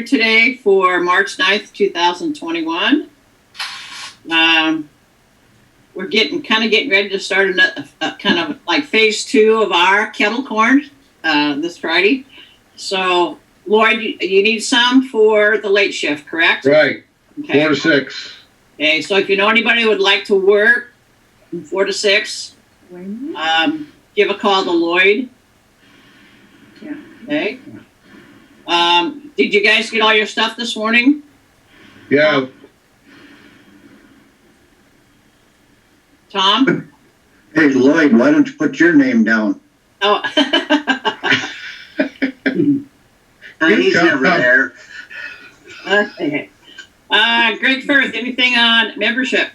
here today for March 9th, 2021. We're getting ready to start a kind of like phase 2 of our kettle corn this Friday. So, Lloyd, you need some for the late shift, correct? Right. Okay. 4 to 6. Okay, so if you know anybody who would like to work from 4 to 6, give a call to Lloyd. Yeah. Okay. Did you guys get all your stuff this morning? Yeah. Tom? Hey, Lloyd, why don't you put your name down? Oh. He's never there. Okay. Greg Firth, anything on membership?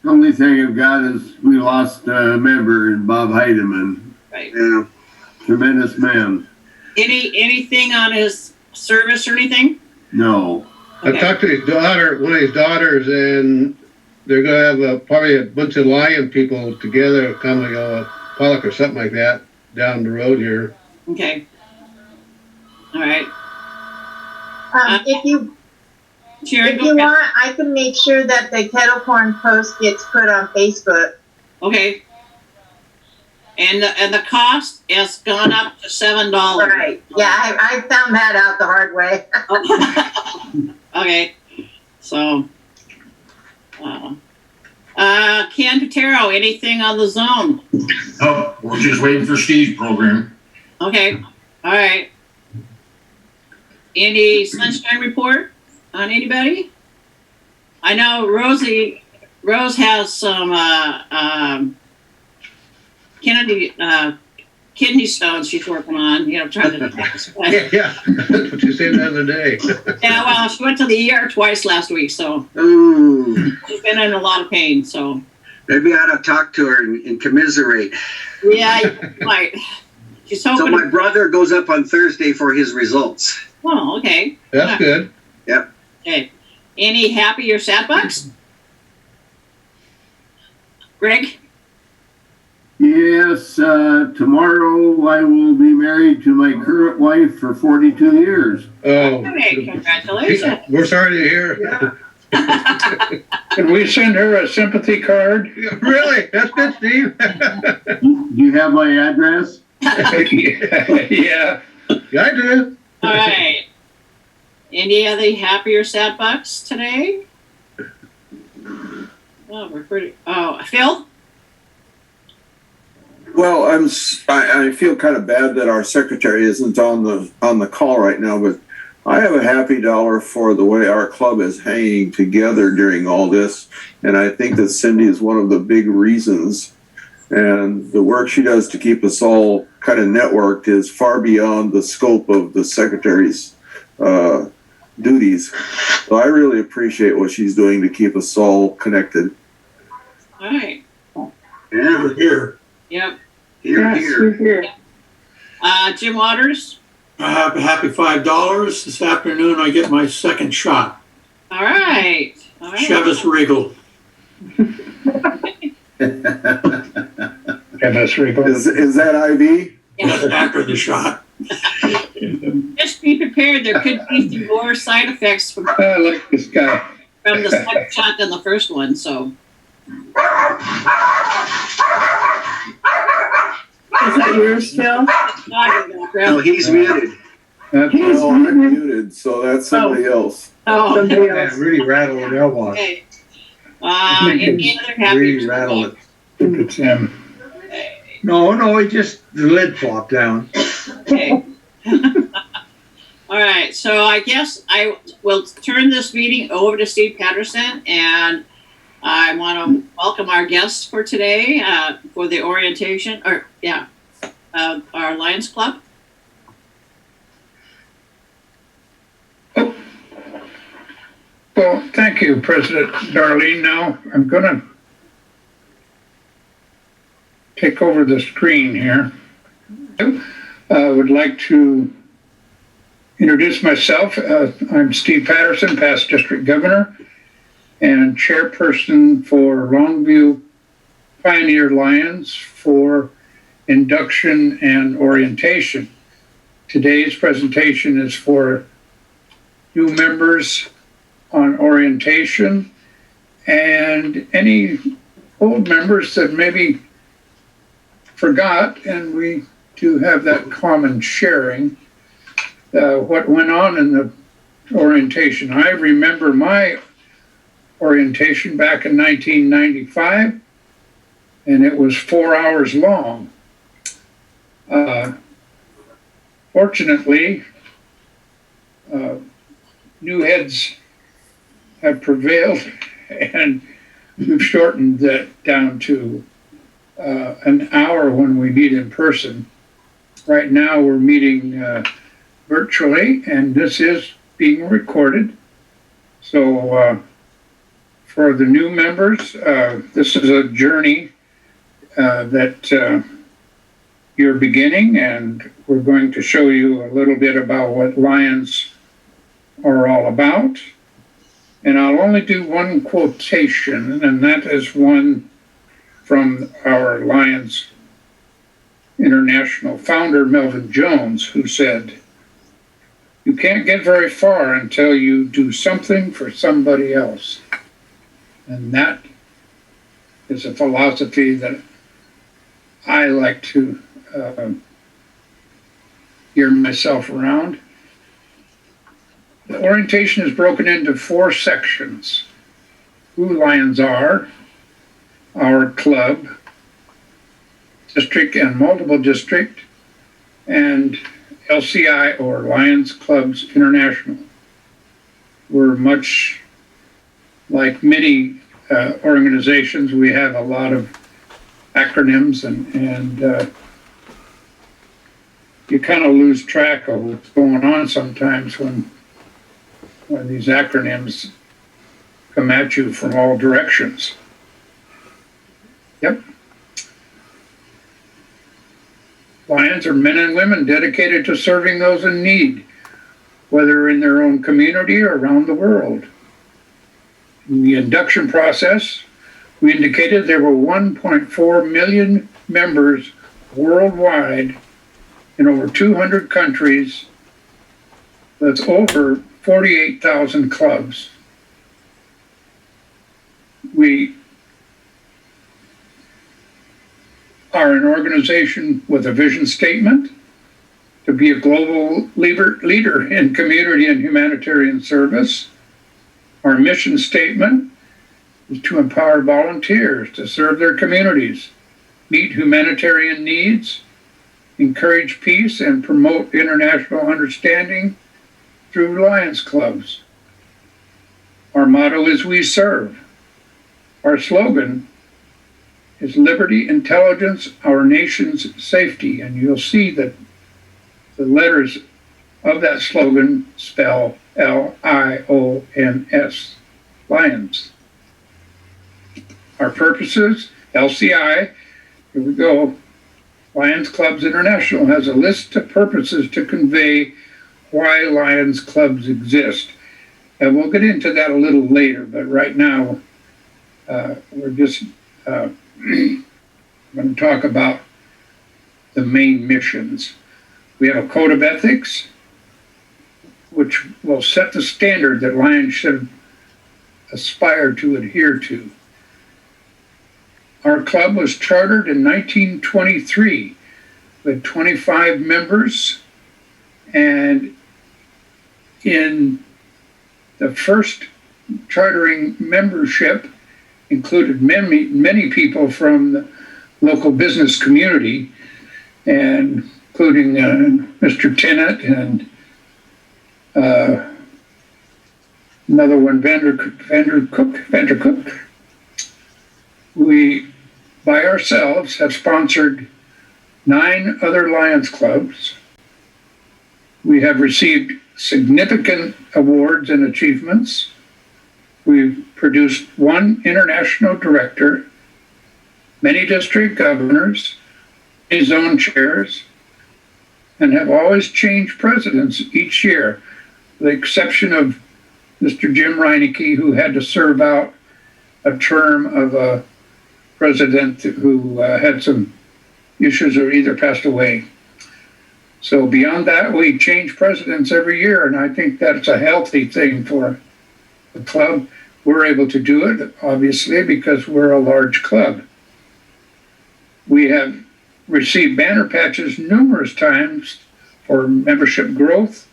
The only thing I've got is we lost a member in Bob Heidemann. Right. Yeah. Tremendous man. Anything on his service or anything? No. Okay. I talked to his daughter, one of his daughters, and they're going to have probably a bunch of Lion people together, kind of like a Pollock or something like that, down the road here. Okay. All right. If you Sharon, if you want, I can make sure that the kettle corn post gets put on Facebook. Okay. And the cost has gone up to $7. Right. Yeah, I found that out the hard way. Okay. So, Ken Patero, anything on the zone? Oh, we're just waiting for Steve's program. Okay. All right. Any sunshine report on anybody? I know Rose has some kidney stones she's working on, trying to Yeah, that's what you said the other day. Yeah, well, she went to the ER twice last week, so Ooh, she's been in a lot of pain, so. maybe I ought to talk to her and commiserate. Yeah, you might. She's hoping. So my brother goes up on Thursday for his results. Oh, okay. That's good. Yep. Okay. Any happy or sad bucks? Greg? Yes, tomorrow I will be married to my current wife for 42 years. Oh, Okay, congratulations. we're sorry to hear. Can we send her a sympathy card? Really? That's good, Steve. Do you have my address? Yeah. Yeah, I do. All right. Any other happy or sad bucks today? Oh, we're pretty. Oh, Phil? Well, I feel kind of bad that our secretary isn't on the call right now, but I have a happy dollar for the way our club is hanging together during all this, and I think that Cindy is one of the big reasons. And the work she does to keep us all kind of networked is far beyond the scope of the secretary's duties. So I really appreciate what she's doing to keep us all connected. All right. Yeah, here. Yep. Here, here. Jim Waters? Happy $5. This afternoon I get my second shot. All right. All right. Chevis Regal. Chivas Regal. Is that IV? That's after the shot. Just be prepared. There could be some more side effects from I like this guy. the second shot than the first one. So. Is that yours, Phil? No, he's muted. That's No, I'm muted, so that's somebody else. Oh. Somebody else. Really rattle the mailbox. Okay. Any other happy? Really rattle it. it's him. No, it just, the lid flopped down. Okay. All right. So I guess I will turn this meeting over to Steve Patterson, and I want to welcome our guests for today for the orientation, our Lions Club. Well, thank you, President Darlene. Now I'm going to take over the screen here. I would like to introduce myself. I'm Steve Patterson, past district governor and chairperson for Longview Pioneer Lions for induction and orientation. Today's presentation is for new members on orientation and any old members that maybe forgot, and we do have that common sharing, what went on in the orientation. I remember my orientation back in 1995, and it was 4 hours long. Fortunately, new heads have prevailed, and we've shortened that down to an hour when we meet in person. Right now we're meeting virtually, and this is being recorded. So for the new members, this is a journey that you're beginning, and we're going to show you a little bit about what Lions are all about. And I'll only do one quotation, and that is one from our Lions International founder, Melvin Jones, who said, "You can't get very far until you do something for somebody else." And that is a philosophy that I like to gear myself around. The orientation is broken into 4 sections: who Lions are, our club, district and multiple district, and LCI, or Lions Clubs International. We're much like many organizations. We have a lot of acronyms, and you kind of lose track of what's going on sometimes when these acronyms come at you from all directions. Yep. Lions are men and women dedicated to serving those in need, whether in their own community or around the world. In the induction process, we indicated there were 1.4 million members worldwide in over 200 countries. That's over 48,000 clubs. We are an organization with a vision statement to be a global leader in community and humanitarian service. Our mission statement is to empower volunteers to serve their communities, meet humanitarian needs, encourage peace, and promote international understanding through Lions Clubs. Our motto is "We Serve." Our slogan is "Liberty, Intelligence, Our Nation's Safety," and you'll see that the letters of that slogan spell Lions, Lions. Our purposes, LCI, here we go, Lions Clubs International has a list of purposes to convey why Lions Clubs exist. And we'll get into that a little later, but right now we're just going to talk about the main missions. We have a code of ethics, which will set the standard that Lions should aspire to adhere to. Our club was chartered in 1923 with 25 members, and in the first chartering membership included many people from the local business community, and including Mr. Tennant and another one, Vander Cook. We, by ourselves, have sponsored 9 other Lions Clubs. We have received significant awards and achievements. We've produced 1 international director, many district governors, many zone chairs, and have always changed presidents each year, with the exception of Mr. Jim Reineke, who had to serve out a term of a president who had some issues or either passed away. So beyond that, we change presidents every year, and I think that's a healthy thing for the club. We're able to do it, obviously, because we're a large club. We have received banner patches numerous times for membership growth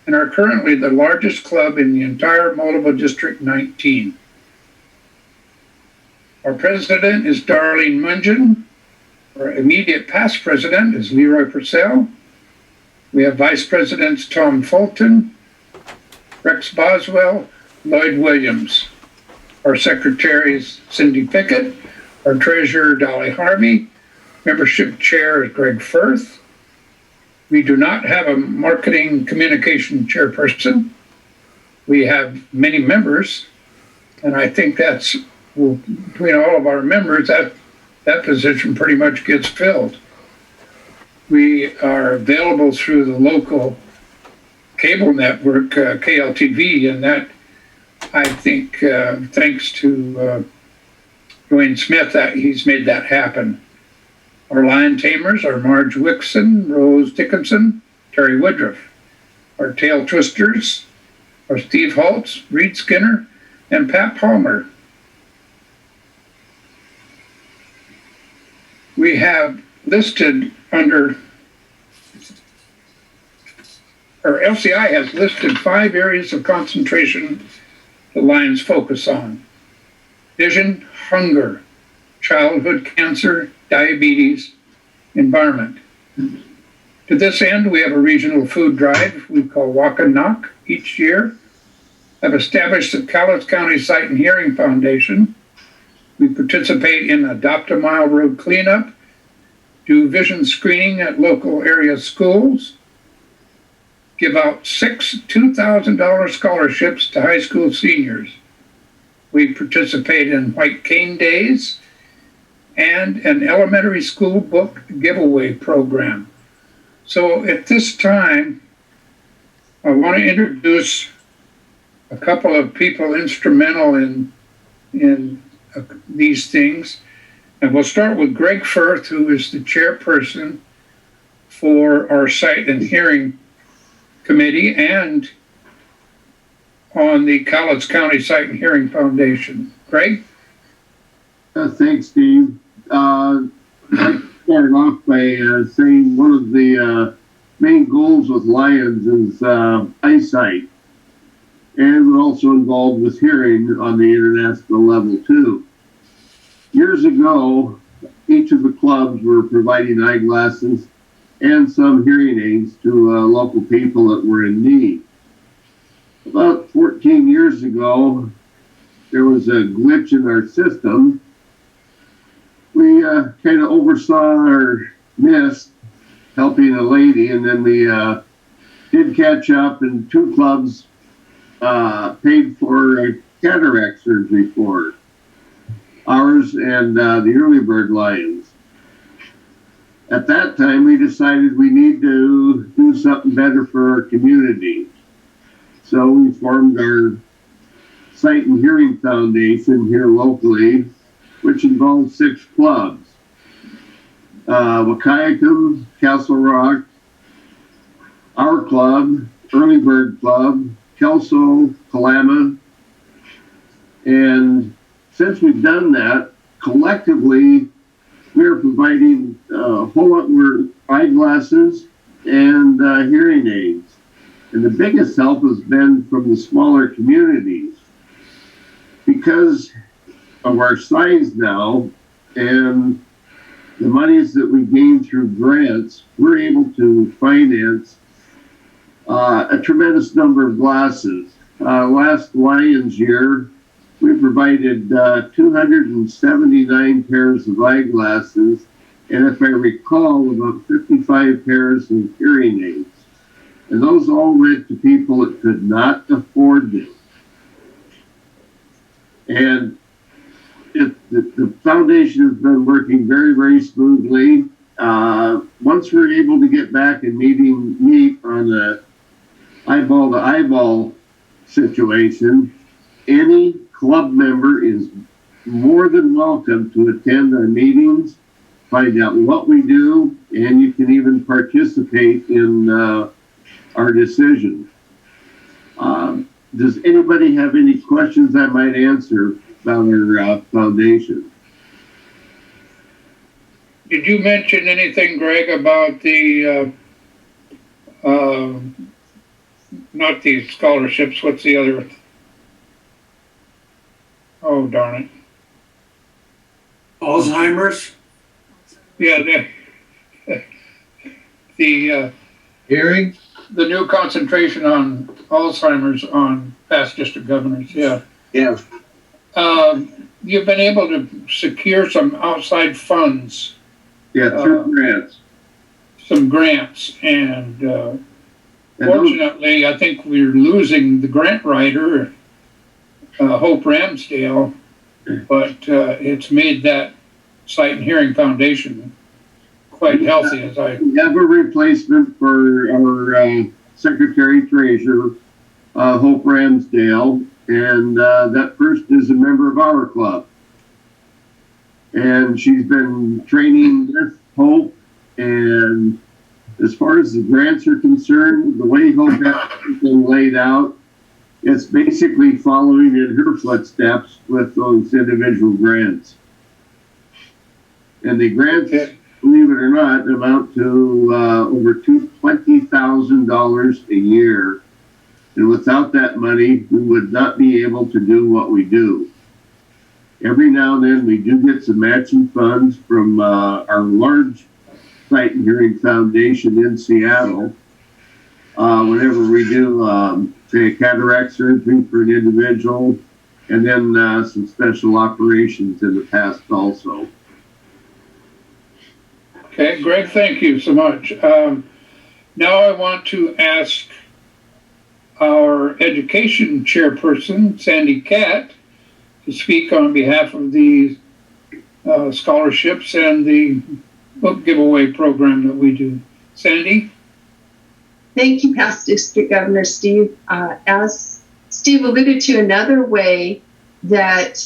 and are currently the largest club in the entire Moldova District 19. Our president is Darlene Mungeon. Our immediate past president is Leroy Purcell. We have vice presidents Tom Fulton, Rex Boswell, Lloyd Williams. Our secretary is Cindy Pickett. Our treasurer, Dolly Harvey. Membership chair is Greg Firth. We do not have a marketing communication chairperson. We have many members, and I think that's, well, between all of our members, that position pretty much gets filled. We are available through the local cable network, KLTV, and that, I think, thanks to Dwayne Smith, that he's made that happen. Our lion tamers are Marge Wixon, Rose Dickinson, Terry Woodruff. Our tail twisters are Steve Holtz, Reed Skinner, and Pat Palmer. We have listed under, or LCI has listed 5 areas of concentration the Lions focus on: vision, hunger, childhood cancer, diabetes, environment. To this end, we have a regional food drive we call Walk and Knock each year. I've established the Cowlitz County Sight and Hearing Foundation. We participate in Adopt a Mile Road cleanup, do vision screening at local area schools, give out 6 $2,000 scholarships to high school seniors. We participate in White Cane Days and an elementary school book giveaway program. So at this time, I want to introduce a couple of people instrumental in these things. And we'll start with Greg Firth, who is the chairperson for our Sight and Hearing Committee and on the Cowlitz County Sight and Hearing Foundation. Greg? Thanks, Steve. I started off by saying one of the main goals with Lions is eyesight, and we're also involved with hearing on the international level too. Years ago, each of the clubs were providing eyeglasses and some hearing aids to local people that were in need. About 14 years ago, there was a glitch in our system. We kind of oversaw our miss helping a lady, and then we did catch up, and 2 clubs paid for a cataract surgery for her. Ours and the Early Bird Lions. At that time, we decided we need to do something better for our community. So we formed our Sight and Hearing Foundation here locally, which involves 6 clubs. Wahkiakum, Castle Rock, our club, Early Bird Club, Kelso, Kalama, and since we've done that, collectively, we're providing a whole lot more eyeglasses and hearing aids. And the biggest help has been from the smaller communities. Because of our size now and the monies that we gain through grants, we're able to finance a tremendous number of glasses. Last Lions year, we provided 279 pairs of eyeglasses, and if I recall, about 55 pairs of hearing aids. And those all went to people that could not afford them. And the foundation has been working very, very smoothly. Once we're able to get back and meet on the eyeball-to-eyeball situation, any club member is more than welcome to attend our meetings find out what we do, and you can even participate in our decision. Does anybody have any questions I might answer about our foundation? Did you mention anything, Greg, about the, not the scholarships, what's the other? Oh, darn it. Alzheimer's? Yeah, the Hearing? the new concentration on Alzheimer's on past district governors, yeah. Yeah. You've been able to secure some outside funds. Yeah, through grants. Some grants, and fortunately, I think we're losing the grant writer, Hope Ramsdale, but it's made that Sight and Hearing Foundation quite healthy. As I We have a replacement for our Secretary Treasurer, Hope Ramsdale, and that person is a member of our club. And she's been training with Hope, and as far as the grants are concerned, the way Hope has been laid out, it's basically following in her footsteps with those individual grants. And the grants, believe it or not, amount to over $20,000 a year. And without that money, we would not be able to do what we do. Every now and then, we do get some matching funds from our large Sight and Hearing Foundation in Seattle. Whenever we do, say, a cataract surgery for an individual, and then some special operations in the past also. Okay, Greg, thank you so much. Now I want to ask our education chairperson, Sandy Catt, to speak on behalf of the scholarships and the book giveaway program that we do. Sandy? Thank you, Past District Governor Steve. As Steve alluded to, another way that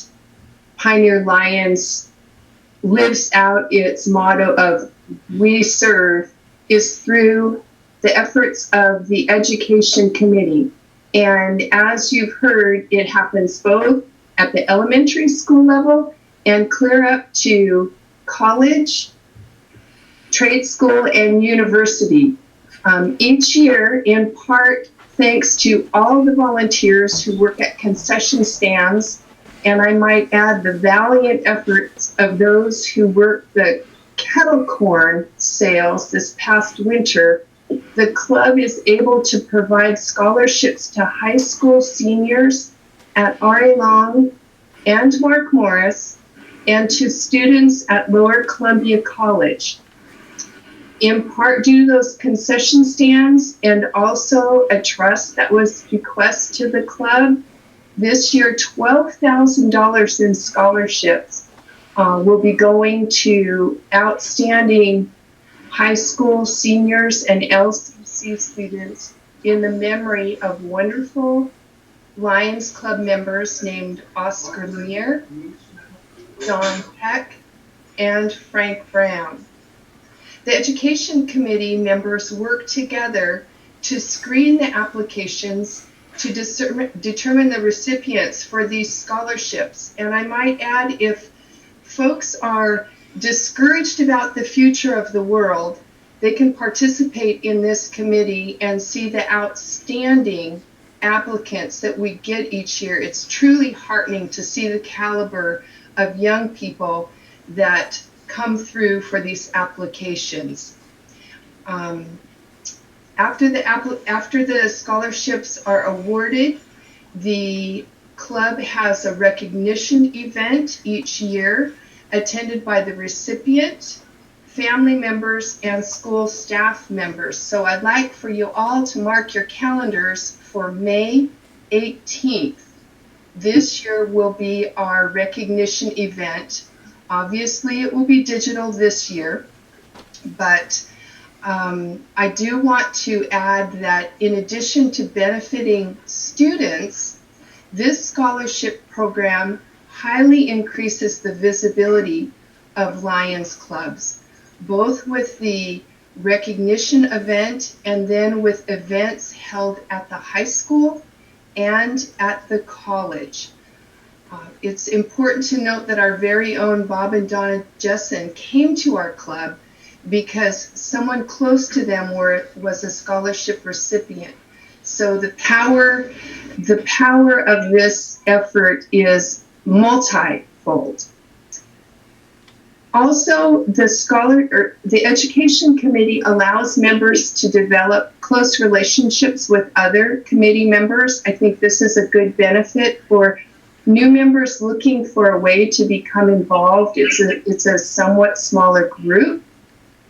Pioneer Lions lives out its motto of "We serve" is through the efforts of the Education Committee. And as you've heard, it happens both at the elementary school level and clear up to college, trade school, and university. Each year, in part thanks to all the volunteers who work at concession stands, and I might add the valiant efforts of those who worked the kettle corn sales this past winter, the club is able to provide scholarships to high school seniors at R.A. Long and Mark Morris, and to students at Lower Columbia College. In part due to those concession stands and also a trust that was bequeathed to the club, this year $12,000 in scholarships will be going to outstanding high school seniors and LCC students in the memory of wonderful Lions Club members named Oscar Lear, Don Peck, and Frank Brown. The Education Committee members work together to screen the applications to determine the recipients for these scholarships. And I might add, if folks are discouraged about the future of the world, they can participate in this committee and see the outstanding applicants that we get each year. It's truly heartening to see the caliber of young people that come through for these applications. After the scholarships are awarded, the club has a recognition event each year attended by the recipient, family members, and school staff members. So I'd like for you all to mark your calendars for May 18th. This year will be our recognition event. Obviously, it will be digital this year, but I do want to add that in addition to benefiting students, this scholarship program highly increases the visibility of Lions clubs, both with the recognition event and then with events held at the high school and at the college. It's important to note that our very own Bob and Donna Jessen came to our club because someone close to them was a scholarship recipient. So the power of this effort is multifold. Also, the Education Committee allows members to develop close relationships with other committee members. I think this is a good benefit for new members looking for a way to become involved. It's a somewhat smaller group,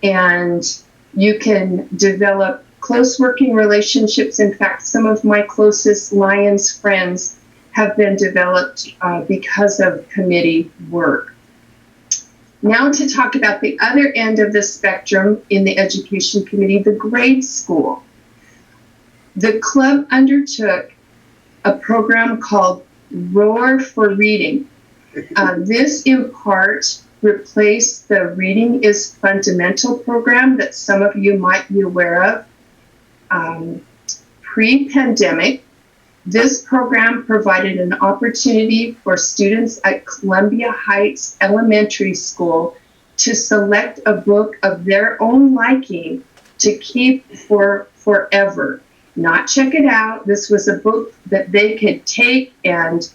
and you can develop close working relationships. In fact, some of my closest Lions friends have been developed because of committee work. Now to talk about the other end of the spectrum in the Education Committee, the grade school. The club undertook a program called Roar for Reading. This in part replaced the Reading is Fundamental program that some of you might be aware of. Pre-pandemic, this program provided an opportunity for students at Columbia Heights Elementary School to select a book of their own liking to keep for forever. Not check it out. This was a book that they could take and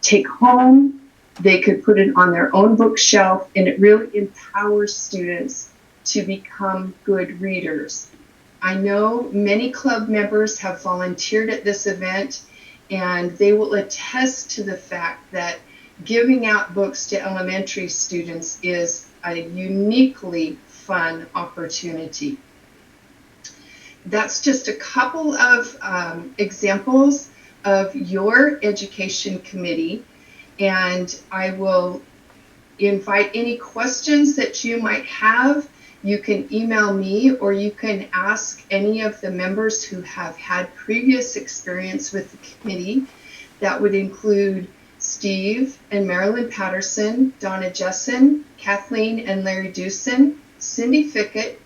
take home. They could put it on their own bookshelf, and it really empowers students to become good readers. I know many club members have volunteered at this event, and they will attest to the fact that giving out books to elementary students is a uniquely fun opportunity. That's just a couple of examples of your education committee, and I will invite any questions that you might have. You can email me, or you can ask any of the members who have had previous experience with the committee. That would include Steve and Marilyn Patterson, Donna Jessen, Kathleen and Larry Dewson, Cindy Fickett,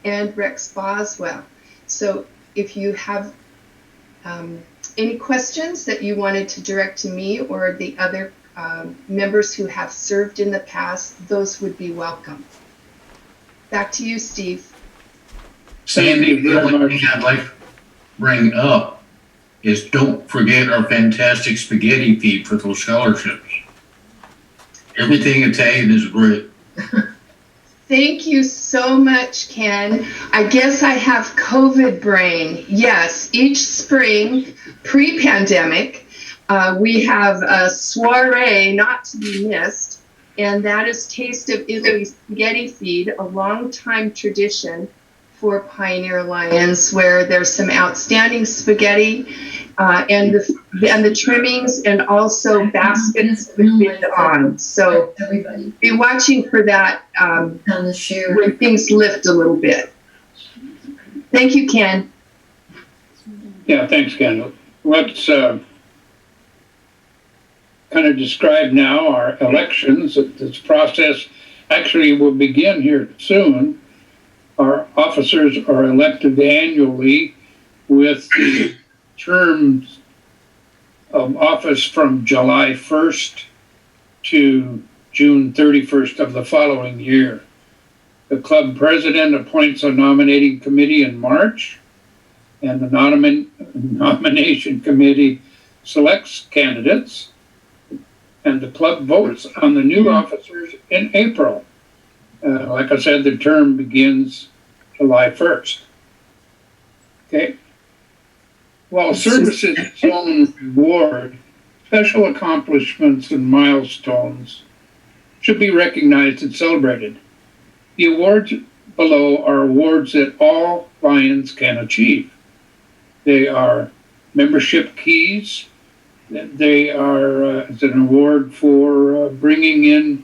and Rex Boswell. So if you have any questions that you wanted to direct to me or the other members who have served in the past, those would be welcome. Back to you, Steve. Sandy, the only thing I'd like to bring up is don't forget our fantastic spaghetti feed for those scholarships. Everything Italian is great. Thank you so much, Ken. I guess I have COVID brain. Yes, each spring, pre-pandemic, we have a soiree not to be missed, and that is Taste of Italy Spaghetti Feed, a long-time tradition for Pioneer Lions, where there's some outstanding spaghetti and the trimmings, and also baskets with on. So be watching for that when things lift a little bit. Thank you, Ken. Yeah, thanks, Ken. Let's kind of describe now our elections. This process actually will begin here soon. Our officers are elected annually with the terms of office from July 1st to June 31st of the following year. The club president appoints a nominating committee in March, and the nomination committee selects candidates, and the club votes on the new officers in April. Like I said, the term begins July 1st. Okay. While service is its own reward, special accomplishments and milestones should be recognized and celebrated. The awards below are awards that all Lions can achieve. They are membership keys. They are it's an award for bringing in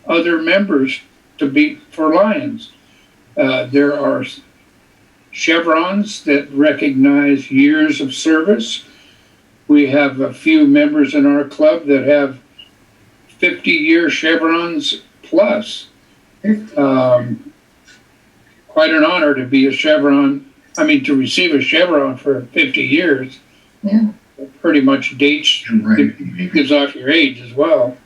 other members to be for Lions. There are chevrons that recognize years of service. We have a few members in our club that have 50-year chevrons plus. Quite an honor to be a chevron, to receive a chevron for 50 years. Yeah. It pretty much dates, it gives off your age as well.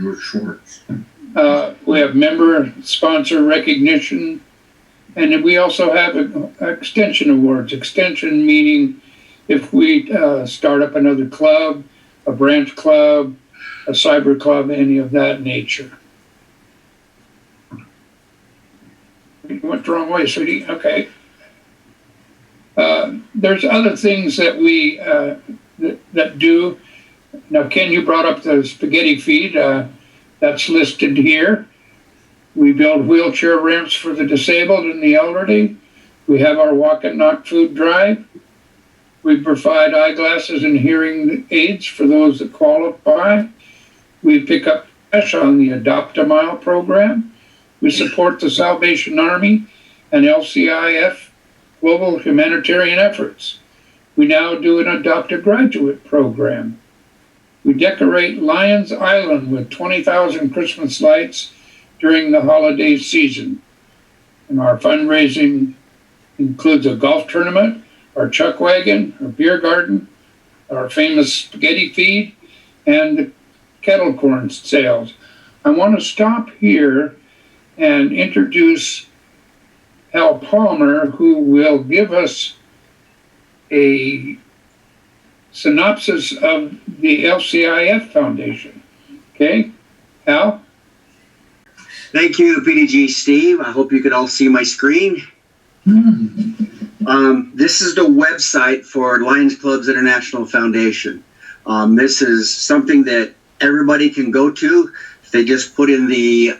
Your shorts. We have member sponsor recognition, and then we also have extension awards. Extension meaning if we start up another club, a branch club, a cyber club, any of that nature. Went the wrong way, sweetie. Okay. There's other things that we that do. Now, Ken, you brought up the spaghetti feed. That's listed here. We build wheelchair ramps for the disabled and the elderly. We have our Walk and Knock food drive. We provide eyeglasses and hearing aids for those that qualify. We pick up trash on the Adopt a Mile program. We support the Salvation Army and Lcif global humanitarian efforts. We now do an Adopt a Graduate program. We decorate Lions Island with 20,000 Christmas lights during the holiday season. And our fundraising includes a golf tournament, our chuck wagon, our beer garden, our famous spaghetti feed, and the kettle corn sales. I want to stop here and introduce Al Palmer, who will give us a synopsis of the Lcif Foundation. Okay, Al? Thank you, PDG Steve. I hope you can all see my screen. This is the website for Lions Clubs International Foundation. This is something that everybody can go to. They just put in the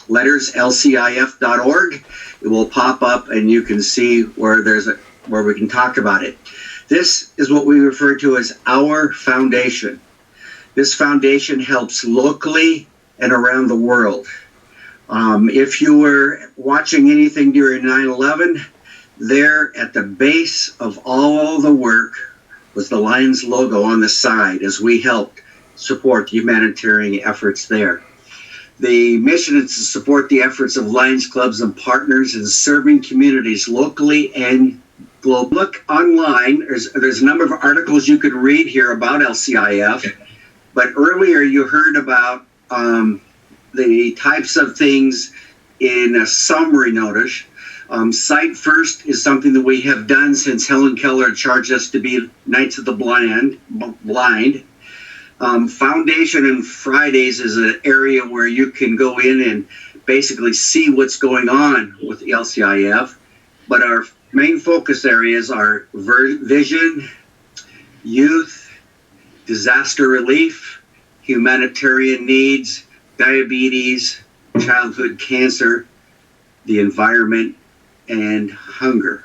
letters lcif.org. It will pop up and you can see where where we can talk about it. This is what we refer to as our foundation. This foundation helps locally and around the world. If you were watching anything during 9/11, there at the base of all the work was the Lions logo on the side as we helped support humanitarian efforts there. The mission is to support the efforts of Lions clubs and partners in serving communities locally and globally. Look online, there's a number of articles you could read here about LCIF, but earlier you heard about the types of things in a summary notice. Sight First is something that we have done since Helen Keller charged us to be Knights of the Blind. Foundation and Fridays is an area where you can go in and basically see what's going on with the LCIF. But our main focus areas are vision, youth, disaster relief, humanitarian needs, diabetes, childhood cancer, the environment, and hunger.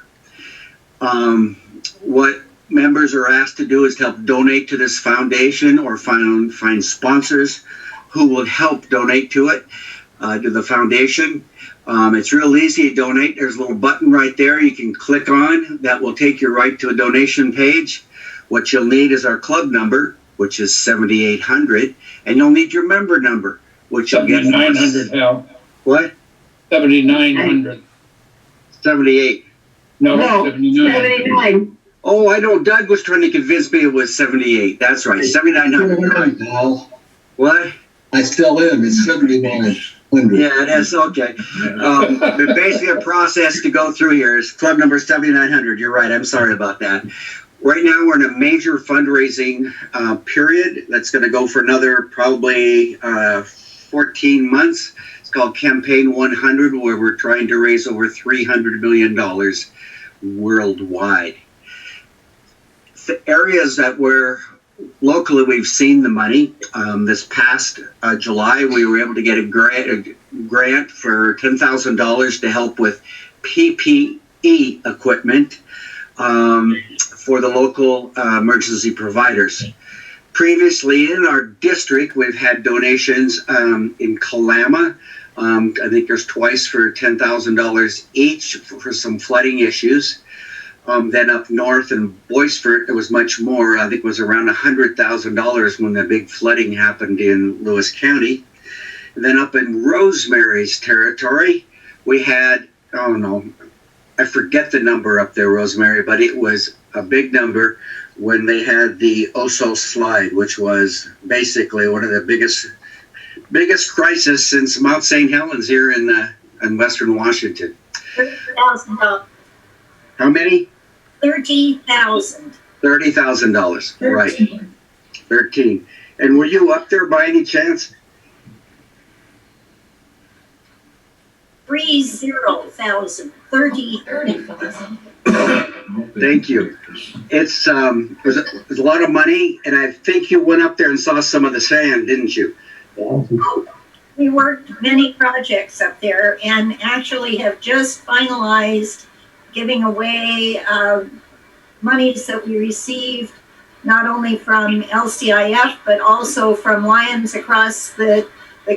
What members are asked to do is to help donate to this foundation or find sponsors who will help donate to it, to the foundation. It's real easy to donate. There's a little button right there you can click on that will take you right to a donation page. What you'll need is our club number, which is 7,800, and you'll need your member number, which you'll get. 7,900, Hal. What? 7,900. 78. No, 79. Oh, I know. Doug was trying to convince me it was 78. That's right. 7,900. What? I still am. It's 7,900. Yeah, that's okay. But basically, a process to go through here is club number 7,900. You're right. I'm sorry about that. Right now, we're in a major fundraising period that's going to go for another probably 14 months. It's called Campaign 100, where we're trying to raise over $300 million worldwide. The areas that we're locally, we've seen the money. This past July, we were able to get a grant for $10,000 to help with PPE equipment for the local emergency providers. Previously, in our district, we've had donations in Kalama. I think there's twice for $10,000 each for some flooding issues. Then up north in Boisfort, it was much more. I think it was around $100,000 when the big flooding happened in Lewis County. And then up in Rosemary's territory, we had, oh no, I forget the number up there, Rosemary, but it was a big number when they had the Oso slide, which was basically one of the biggest crisis since Mount St. Helens here in Western Washington. $30,000. How many? 30,000. $30,000, right. 13. And were you up there by any chance? 30,000. 30,000. Thank you. It's it was a lot of money, and I think you went up there and saw some of the sand, didn't you? We worked many projects up there and actually have just finalized giving away monies that we received not only from LCIF but also from Lions across the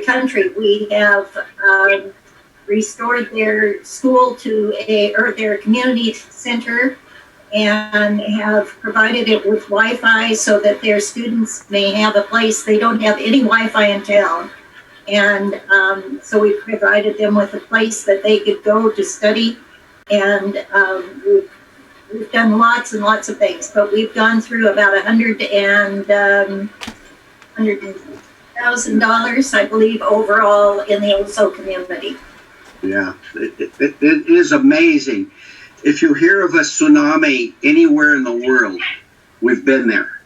country. We have restored their school to their community center and have provided it with Wi-Fi so that their students may have a place. They don't have any Wi-Fi in town. And so we provided them with a place that they could go to study. And we've done lots and lots of things, but we've gone through about $100,000, I believe, overall in the Oso community. Yeah, it is amazing. If you hear of a tsunami anywhere in the world, we've been there.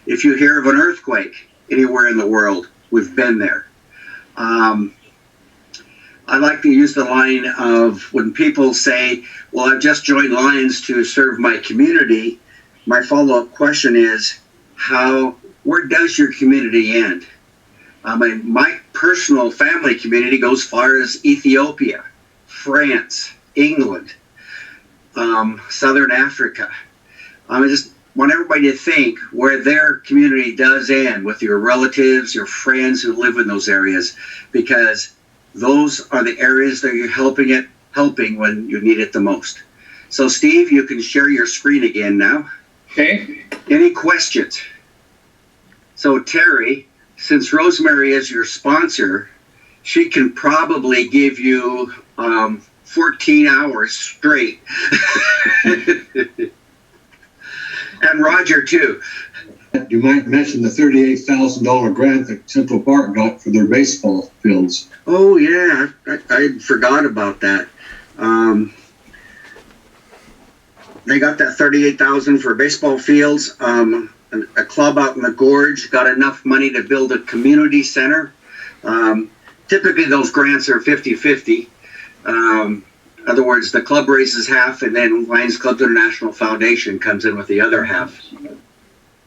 If you hear of an earthquake anywhere in the world, we've been there. I like to use the line of when people say, well, I've just joined Lions to serve my community, my follow-up question is, where does your community end? My personal family community goes far as Ethiopia, France, England, Southern Africa. I just want everybody to think where their community does end with your relatives, your friends who live in those areas, because those are the areas that you're helping when you need it the most. So Steve, you can share your screen again now. Okay. Any questions? So Terry, since Rosemary is your sponsor, she can probably give you 14 hours straight. And Roger too. You might mention the $38,000 grant that Central Park got for their baseball fields. Oh yeah, I forgot about that. They got that $38,000 for baseball fields. A club out in the gorge got enough money to build a community center. Typically those grants are 50-50. In other words, the club raises half and then Lions Club International Foundation comes in with the other half.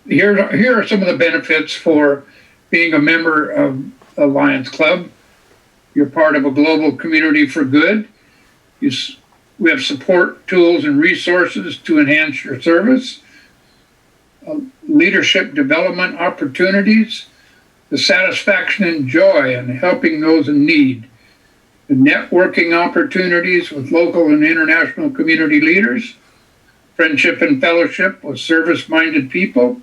Here are some of the benefits for being a member of a Lions Club. You're part of a global community for good. We have support, tools, and resources to enhance your service. Leadership development opportunities, the satisfaction and joy in helping those in need, the networking opportunities with local and international community leaders, friendship and fellowship with service-minded people,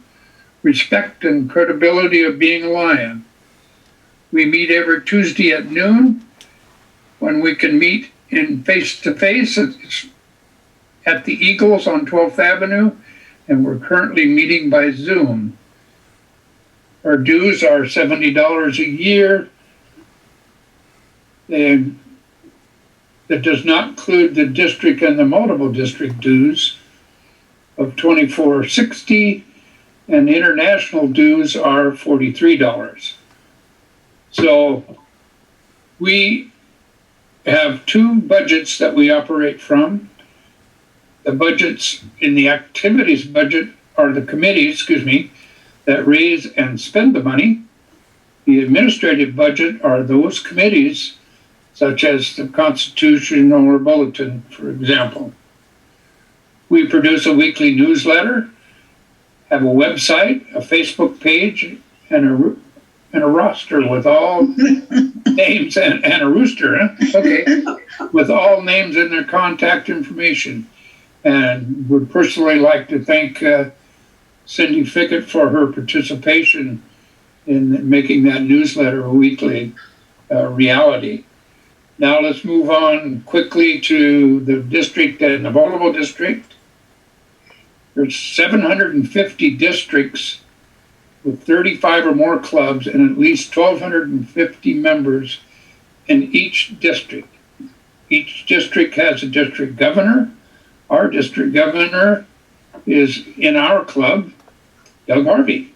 respect and credibility of being a Lion. We meet every Tuesday at noon when we can meet in face-to-face at the Eagles on 12th Avenue, and we're currently meeting by Zoom. Our dues are $70 a year. And that does not include the district and the multiple district dues of $24.60, and the international dues are $43. So we have two budgets that we operate from. The budgets in the activities budget are the committees, that raise and spend the money. The administrative budget are those committees, such as the Constitution or Bulletin, for example. We produce a weekly newsletter, have a website, a Facebook page, and a roster with all names and a rooster, huh? Okay, with all names and their contact information. and would personally like to thank Cindy Fickett for her participation in making that newsletter a weekly reality. Now let's move on quickly to the district and the Volleyball district. There's 750 districts with 35 or more clubs and at least 1,250 members in each district. Each district has a district governor. Our district governor is in our club, Doug Harvey.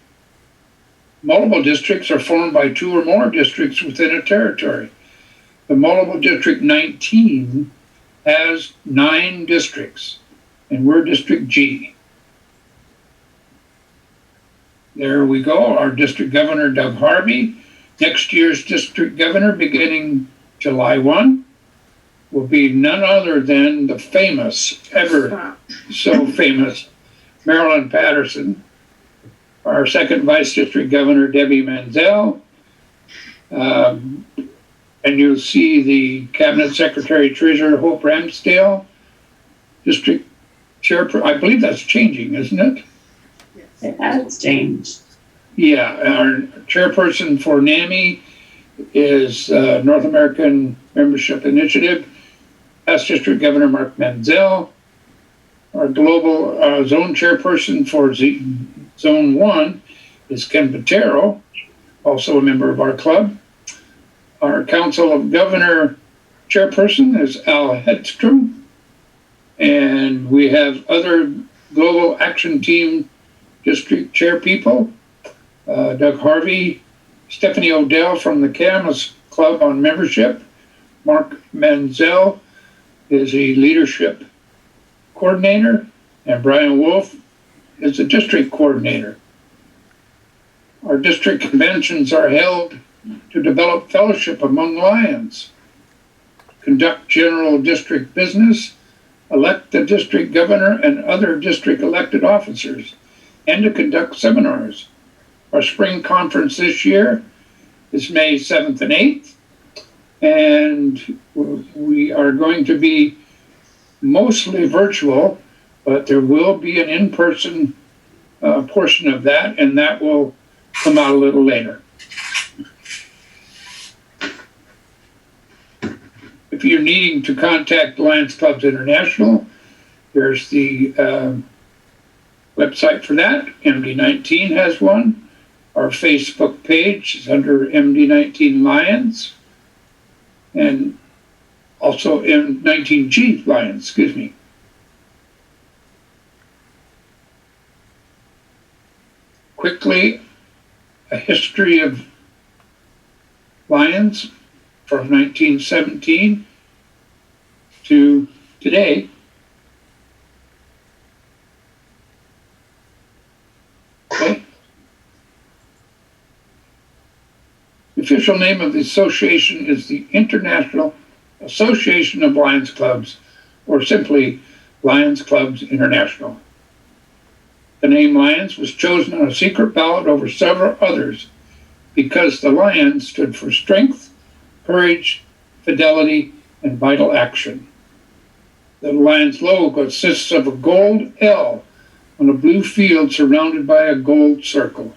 Multiple districts are formed by 2 or more districts within a territory. The multiple district 19 has 9 districts, and we're District G. There we go, our district governor, Doug Harvey. Next year's district governor, beginning July 1, will be none other than the famous, ever so famous, Marilyn Patterson. Our second vice district governor, Debbie Manzel. And you'll see the cabinet secretary treasurer, Hope Ramsdale. District chairperson, I believe that's changing, isn't it? It has changed. Yeah, our chairperson for NAMI is North American Membership Initiative. Past District Governor Mark Manzel. Our global zone chairperson for Zone 1 is Ken Patero, also a member of our club. Our Council of Governor chairperson is Al Hedstrom. And we have other Global Action Team district chair people, Doug Harvey, Stephanie Odell from the Camas Club on membership. Mark Manzel is a leadership coordinator, and Brian Wolf is a district coordinator. Our district conventions are held to develop fellowship among Lions, conduct general district business, elect the district governor and other district elected officers, and to conduct seminars. Our spring conference this year is May 7th and 8th, and we are going to be mostly virtual, but there will be an in-person portion of that, and that will come out a little later. If you're needing to contact Lions Clubs International, there's the website for that. MD19 has one. Our Facebook page is under MD19 Lions, and also M19G Lions, excuse me. Quickly, a history of Lions from 1917 to today. Okay. The official name of the association is the International Association of Lions Clubs, or simply Lions Clubs International. The name Lions was chosen on a secret ballot over several others because the lion stood for strength, courage, fidelity, and vital action. The Lions logo consists of a gold L on a blue field surrounded by a gold circle.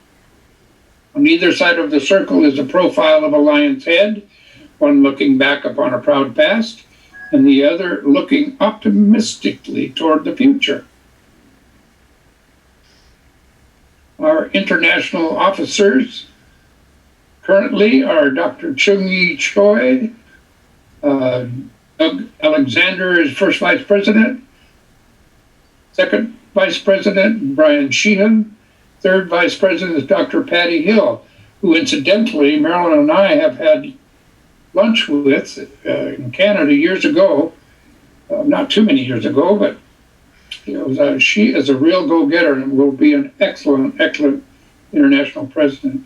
On either side of the circle is a profile of a lion's head, one looking back upon a proud past, and the other looking optimistically toward the future. Our international officers currently are Dr. Chung-Yi Choi, Doug Alexander is first vice president, second vice president Brian Sheehan, third vice president is Dr. Patty Hill, who incidentally Marilyn and I have had lunch with in Canada years ago, not too many years ago, but she is a real go-getter and will be an excellent international president.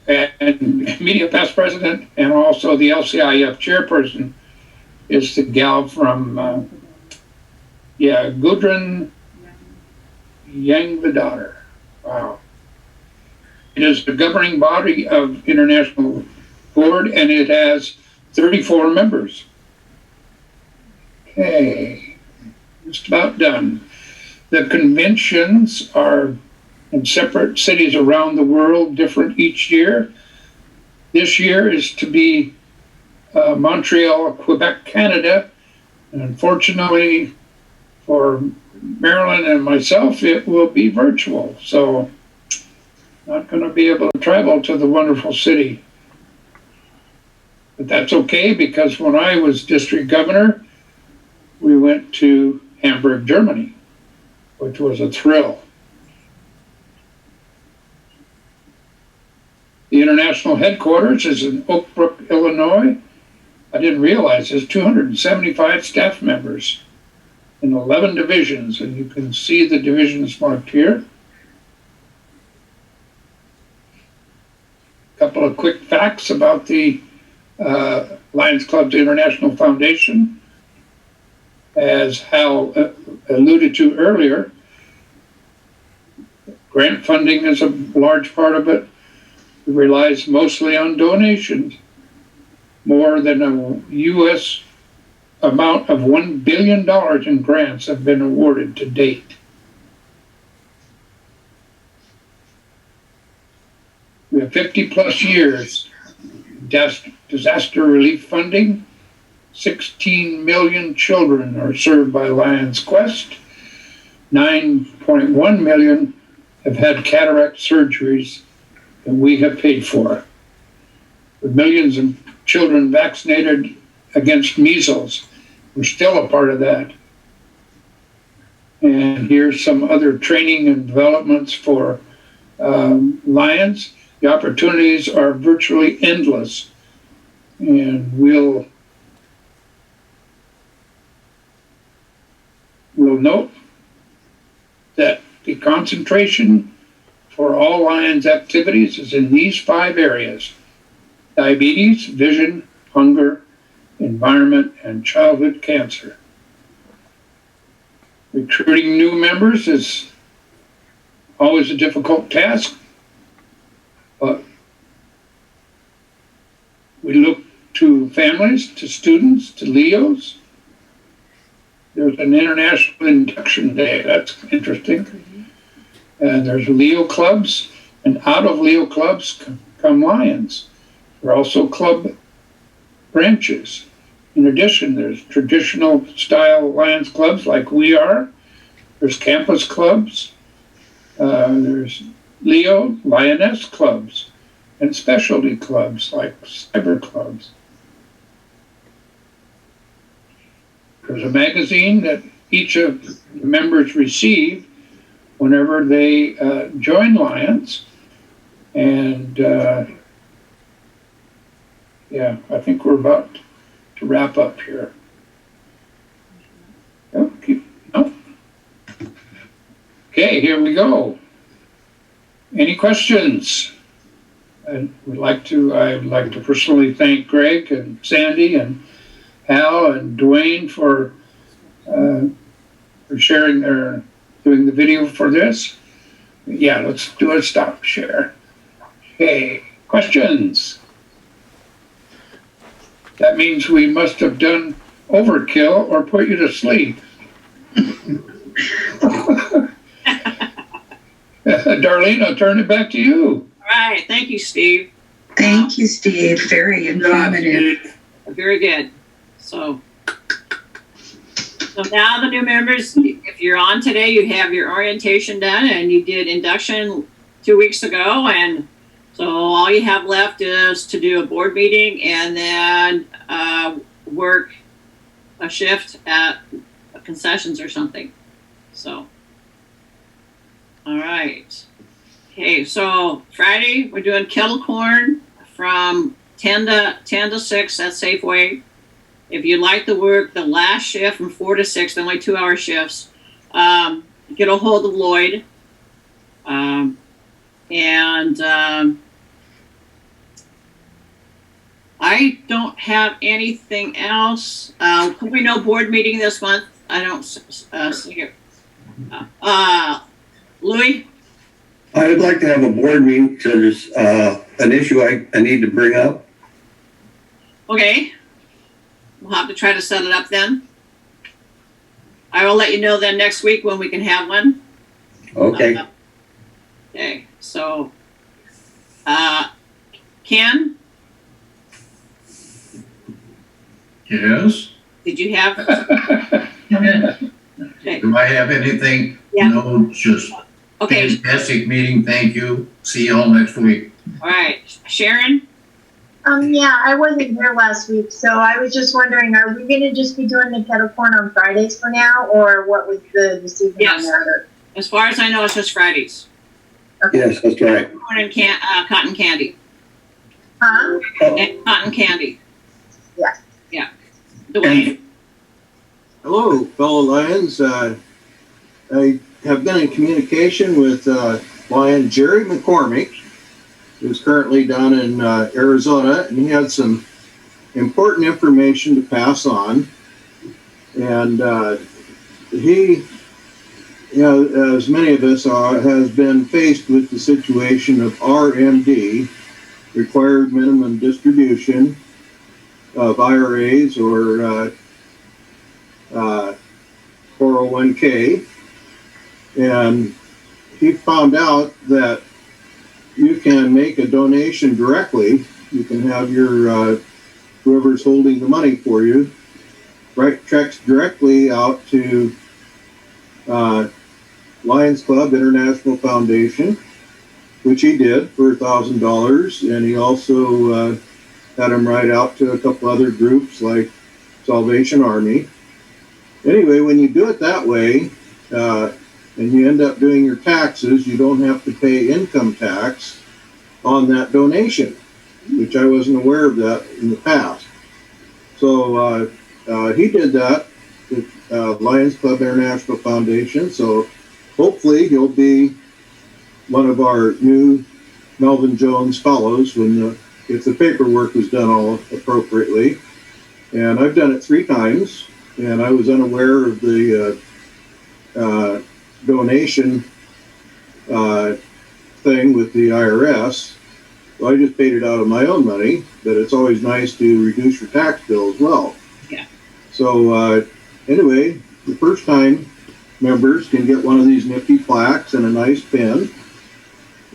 And media past president and also the LCIF chairperson is the gal from, Gudrun Yang-Vidar. Wow. It is the governing body of International Board, and it has 34 members. Okay, just about done. The conventions are in separate cities around the world, different each year. This year is to be Montreal, Quebec, Canada. And unfortunately for Marilyn and myself, it will be virtual. So not going to be able to travel to the wonderful city. But that's okay, because when I was district governor, we went to Hamburg, Germany, which was a thrill. The international headquarters is in Oak Brook, Illinois. I didn't realize there's 275 staff members in 11 divisions, and you can see the divisions marked here. A couple of quick facts about the Lions Club's International Foundation. As Hal alluded to earlier, grant funding is a large part of it. It relies mostly on donations. More than a U.S. amount of $1 billion in grants have been awarded to date. We have 50 plus years disaster relief funding. 16 million children are served by Lions Quest. 9.1 million have had cataract surgeries that we have paid for. With millions of children vaccinated against measles, we're still a part of that. And here's some other training and developments for Lions. The opportunities are virtually endless, and we'll note that the concentration for all Lions activities is in these 5 areas: diabetes, vision, hunger, environment, and childhood cancer. Recruiting new members is always a difficult task, but we look to families, to students, to LEOs. There's an international induction day. That's interesting. And there's Leo clubs, and out of Leo clubs come Lions. There are also club branches. In addition, there's traditional style Lions clubs like we are. There's campus clubs. There's Leo Lioness clubs and specialty clubs like cyber clubs. There's a magazine that each of the members receive whenever they join Lions. And yeah, I think we're about to wrap up here. Oh, okay, here we go. Any questions? I'd like to personally thank Greg and Sandy and Hal and Dwayne for sharing doing the video for this. Yeah, let's do a stop share. Okay, questions? That means we must have done overkill or put you to sleep. Darlene, I'll turn it back to you. All right, thank you, Steve. Thank you, Steve. Very informative. Very good. So now the new members, if you're on today, you have your orientation done, and you did induction 2 weeks ago, and so all you have left is to do a board meeting and then work a shift at concessions or something. So, all right. Okay, so Friday we're doing kettle corn from 10 to 6 at Safeway. If you'd like to work the last shift from 4 to 6, only 2-hour shifts, get a hold of Lloyd. I don't have anything else. Probably no board meeting this month. I don't see it. Louis? I'd like to have a board meeting because there's an issue I need to bring up. Okay. We'll have to try to set it up then. I will let you know then next week when we can have one. Okay. Okay, so, Ken, Yes? did you have? Okay. Do I have anything? Yeah. No, just Okay, fantastic meeting. Thank you. See you all next week. all right. Sharon? Yeah, I wasn't here last week, so I was just wondering, are we gonna just be doing the kettle corn on Fridays for now, or what was the decision on Yes. that? As far as I know, it's just Fridays. Yes, that's right. Corn and cotton candy. Huh? And cotton candy. Yeah. Yeah. Dwayne? Hello, fellow Lions. I have been in communication with Lion Jerry McCormick, who's currently down in Arizona, and he had some important information to pass on. And he, as many of us are, has been faced with the situation of RMD, required minimum distribution of IRAs or 401k, and he found out that you can make a donation directly. You can have your whoever's holding the money for you write checks directly out to Lions Club International Foundation, which he did for $1,000, and he also had him write out to a couple other groups like Salvation Army. Anyway, when you do it that way, and you end up doing your taxes, you don't have to pay income tax on that donation, which I wasn't aware of that in the past. So he did that with Lions Club International Foundation. So hopefully he'll be one of our new Melvin Jones fellows if the paperwork was done all appropriately. And I've done it 3 times. And I was unaware of the donation thing with the IRS. So I just paid it out of my own money, but it's always nice to reduce your tax bill as well. Yeah. So anyway, the first time members can get one of these nifty plaques and a nice pin.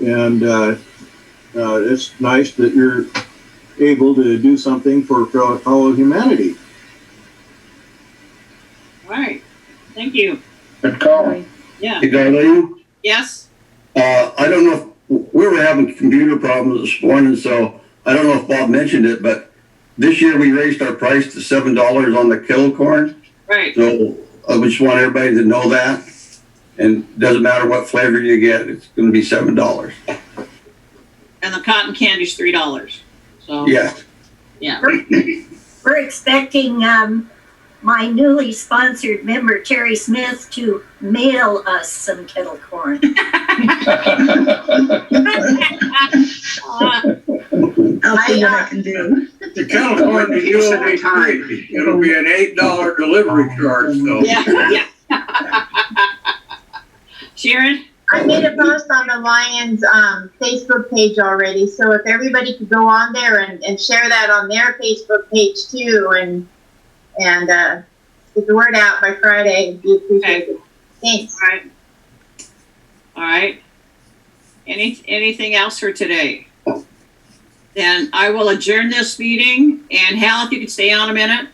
And it's nice that you're able to do something for fellow humanity. All right. Thank you. Good call. Yeah. Hey, Darlene, Yes? I don't know if we were having computer problems this morning, so I don't know if Bob mentioned it, but this year we raised our price to $7 on the kettle corn. Right. So I just want everybody to know that. And it doesn't matter what flavor you get, it's going to be $7. And the cotton candy's $3. So Yeah. yeah. We're expecting my newly sponsored member, Terry Smith, to mail us some kettle corn. I'll see what I can do. The kettle corn to you will be free. It'll be an $8 delivery charge, though. Yeah. Sharon? I made a post on the Lions Facebook page already, so if everybody could go on there and share that on their Facebook page too, and get the word out by Friday, it'd be appreciated. Okay. Thanks. All right. Anything else for today? Then I will adjourn this meeting. And Hal, if you could stay on a minute.